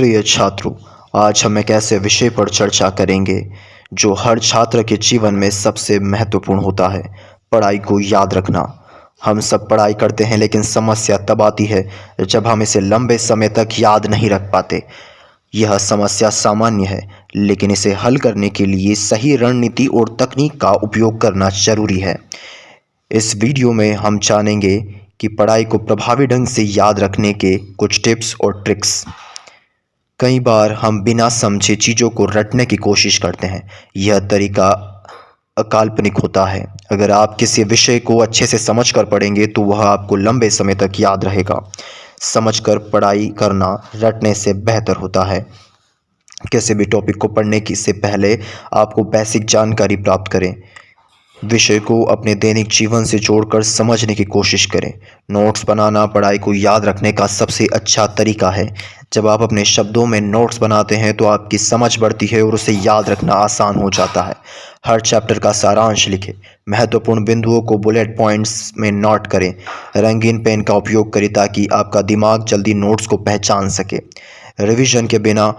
प्रिय छात्रों, आज हम एक ऐसे विषय पर चर्चा करेंगे जो हर छात्र के जीवन में सबसे महत्वपूर्ण होता है, पढ़ाई को याद रखना। हम सब पढ़ाई करते हैं, लेकिन समस्या तब आती है जब हम इसे लंबे समय तक याद नहीं रख पाते। यह समस्या सामान्य है, लेकिन इसे हल करने के लिए सही रणनीति और तकनीक का उपयोग करना जरूरी है। इस वीडियो में हम जानेंगे कि पढ़ाई को प्रभावी ढंग से याद रखने के कुछ टिप्स और ट्रिक्स। कई बार हम बिना समझे चीज़ों को रटने की कोशिश करते हैं। यह तरीका अकाल्पनिक होता है। अगर आप किसी विषय को अच्छे से समझ कर पढ़ेंगे तो वह आपको लंबे समय तक याद रहेगा। समझकर पढ़ाई करना रटने से बेहतर होता है। किसी भी टॉपिक को पढ़ने की से पहले आपको बेसिक जानकारी प्राप्त करें। विषय को अपने दैनिक जीवन से जोड़कर समझने की कोशिश करें। नोट्स बनाना पढ़ाई को याद रखने का सबसे अच्छा तरीका है। जब आप अपने शब्दों में नोट्स बनाते हैं तो आपकी समझ बढ़ती है और उसे याद रखना आसान हो जाता है। हर चैप्टर का सारांश लिखें। महत्वपूर्ण बिंदुओं को बुलेट पॉइंट्स में नोट करें। रंगीन पेन का उपयोग करें ताकि आपका दिमाग जल्दी नोट्स को पहचान सके। रिवीजन के बिना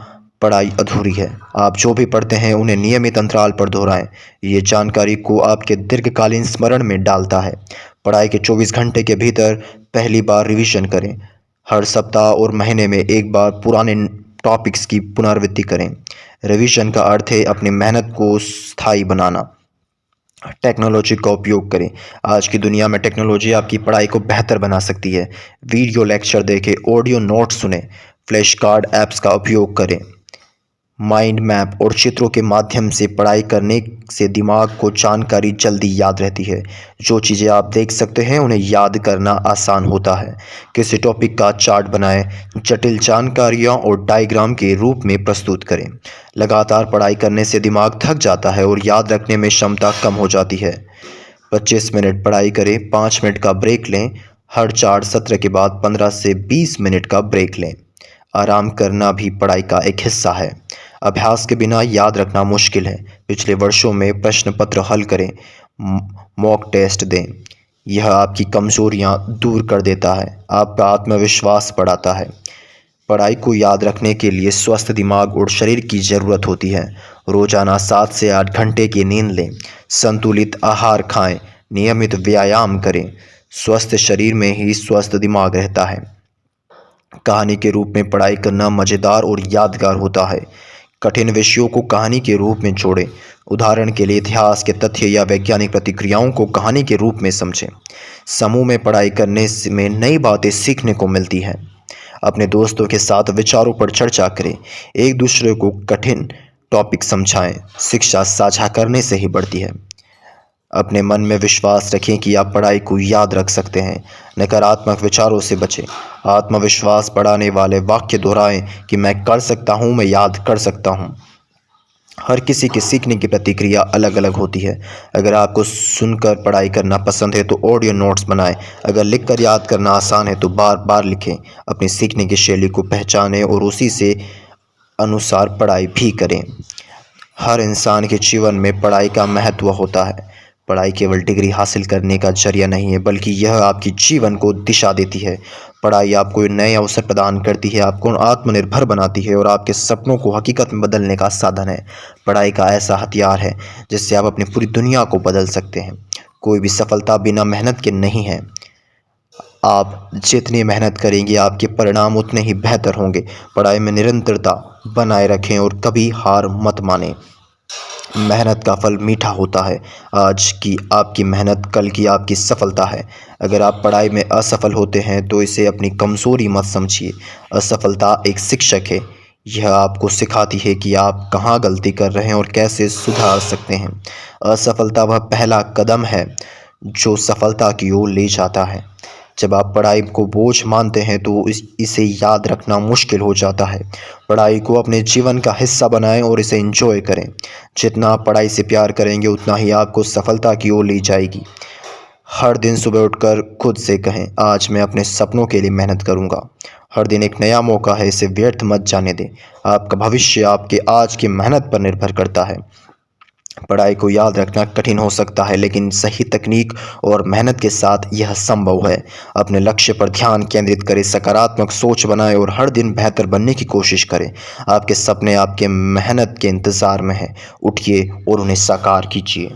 पढ़ाई अधूरी है। आप जो भी पढ़ते हैं उन्हें नियमित अंतराल पर दोहराएं। ये जानकारी को आपके दीर्घकालीन स्मरण में डालता है। पढ़ाई के 24 घंटे के भीतर पहली बार रिवीजन करें। हर सप्ताह और महीने में एक बार पुराने टॉपिक्स की पुनरावृत्ति करें। रिवीजन का अर्थ है अपनी मेहनत को स्थायी बनाना। टेक्नोलॉजी का उपयोग करें। आज की दुनिया में टेक्नोलॉजी आपकी पढ़ाई को बेहतर बना सकती है। वीडियो लेक्चर देखें, ऑडियो नोट्स सुनें, फ्लैश कार्ड ऐप्स का उपयोग करें। माइंड मैप और चित्रों के माध्यम से पढ़ाई करने से दिमाग को जानकारी जल्दी याद रहती है। जो चीज़ें आप देख सकते हैं उन्हें याद करना आसान होता है। किसी टॉपिक का चार्ट बनाएं, जटिल जानकारियाँ और डायग्राम के रूप में प्रस्तुत करें। लगातार पढ़ाई करने से दिमाग थक जाता है और याद रखने में क्षमता कम हो जाती है। 25 मिनट पढ़ाई करें, 5 मिनट का ब्रेक लें। हर 4 सत्र के बाद 15 से 20 मिनट का ब्रेक लें। आराम करना भी पढ़ाई का एक हिस्सा है। अभ्यास के बिना याद रखना मुश्किल है। पिछले वर्षों में प्रश्न पत्र हल करें, मॉक टेस्ट दें। यह आपकी कमजोरियां दूर कर देता है, आपका आत्मविश्वास बढ़ाता है। पढ़ाई को याद रखने के लिए स्वस्थ दिमाग और शरीर की ज़रूरत होती है। रोजाना 7 से 8 घंटे की नींद लें, संतुलित आहार खाएं, नियमित व्यायाम करें। स्वस्थ शरीर में ही स्वस्थ दिमाग रहता है। कहानी के रूप में पढ़ाई करना मज़ेदार और यादगार होता है। कठिन विषयों को कहानी के रूप में जोड़ें। उदाहरण के लिए इतिहास के तथ्य या वैज्ञानिक प्रतिक्रियाओं को कहानी के रूप में समझें। समूह में पढ़ाई करने में नई बातें सीखने को मिलती हैं। अपने दोस्तों के साथ विचारों पर चर्चा करें। एक दूसरे को कठिन टॉपिक समझाएं। शिक्षा साझा करने से ही बढ़ती है। अपने मन में विश्वास रखें कि आप पढ़ाई को याद रख सकते हैं। नकारात्मक विचारों से बचें। आत्मविश्वास बढ़ाने वाले वाक्य दोहराएं कि मैं कर सकता हूं, मैं याद कर सकता हूं। हर किसी के सीखने की प्रतिक्रिया अलग अलग होती है। अगर आपको सुनकर पढ़ाई करना पसंद है तो ऑडियो नोट्स बनाएं। अगर लिखकर याद करना आसान है तो बार बार लिखें। अपनी सीखने की शैली को पहचानें और उसी से अनुसार पढ़ाई भी करें। हर इंसान के जीवन में पढ़ाई का महत्व होता है। पढ़ाई केवल डिग्री हासिल करने का जरिया नहीं है, बल्कि यह आपकी जीवन को दिशा देती है। पढ़ाई आपको नए अवसर प्रदान करती है, आपको आत्मनिर्भर बनाती है और आपके सपनों को हकीकत में बदलने का साधन है। पढ़ाई का ऐसा हथियार है जिससे आप अपनी पूरी दुनिया को बदल सकते हैं। कोई भी सफलता बिना मेहनत के नहीं है। आप जितनी मेहनत करेंगे आपके परिणाम उतने ही बेहतर होंगे। पढ़ाई में निरंतरता बनाए रखें और कभी हार मत मानें। मेहनत का फल मीठा होता है। आज की आपकी मेहनत कल की आपकी सफलता है। अगर आप पढ़ाई में असफल होते हैं तो इसे अपनी कमज़ोरी मत समझिए। असफलता एक शिक्षक है। यह आपको सिखाती है कि आप कहाँ गलती कर रहे हैं और कैसे सुधार सकते हैं। असफलता वह पहला कदम है जो सफलता की ओर ले जाता है। जब आप पढ़ाई को बोझ मानते हैं तो इसे याद रखना मुश्किल हो जाता है। पढ़ाई को अपने जीवन का हिस्सा बनाएं और इसे एंजॉय करें। जितना आप पढ़ाई से प्यार करेंगे उतना ही आपको सफलता की ओर ले जाएगी। हर दिन सुबह उठकर खुद से कहें, आज मैं अपने सपनों के लिए मेहनत करूंगा। हर दिन एक नया मौका है, इसे व्यर्थ मत जाने दें। आपका भविष्य आपके आज की मेहनत पर निर्भर करता है। पढ़ाई को याद रखना कठिन हो सकता है, लेकिन सही तकनीक और मेहनत के साथ यह संभव है। अपने लक्ष्य पर ध्यान केंद्रित करें, सकारात्मक सोच बनाएं और हर दिन बेहतर बनने की कोशिश करें। आपके सपने आपके मेहनत के इंतज़ार में हैं। उठिए और उन्हें साकार कीजिए।